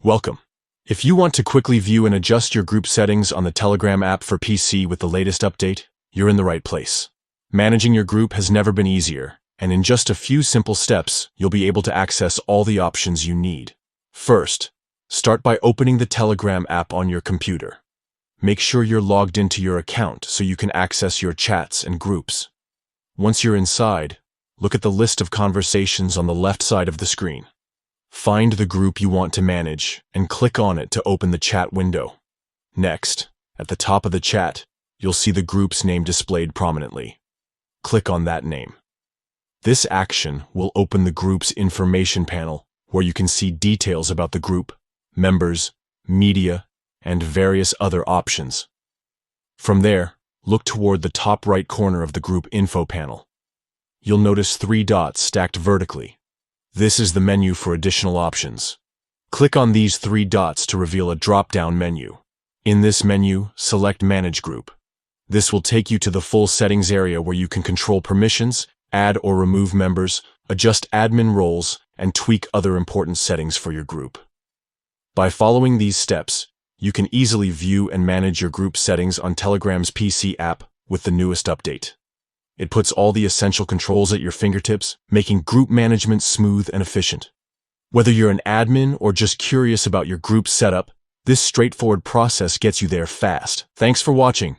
Welcome. If you want to quickly view and adjust your group settings on the Telegram app for PC with the latest update, you're in the right place. Managing your group has never been easier, and in just a few simple steps, you'll be able to access all the options you need. First, start by opening the Telegram app on your computer. Make sure you're logged into your account so you can access your chats and groups. Once you're inside, look at the list of conversations on the left side of the screen. Find the group you want to manage and click on it to open the chat window. Next, at the top of the chat, you'll see the group's name displayed prominently. Click on that name. This action will open the group's information panel where you can see details about the group, members, media, and various other options. From there, look toward the top right corner of the group info panel. You'll notice 3 dots stacked vertically. This is the menu for additional options. Click on these 3 dots to reveal a drop-down menu. In this menu, select Manage Group. This will take you to the full settings area where you can control permissions, add or remove members, adjust admin roles, and tweak other important settings for your group. By following these steps, you can easily view and manage your group settings on Telegram's PC app with the newest update. It puts all the essential controls at your fingertips, making group management smooth and efficient. Whether you're an admin or just curious about your group setup, this straightforward process gets you there fast. Thanks for watching.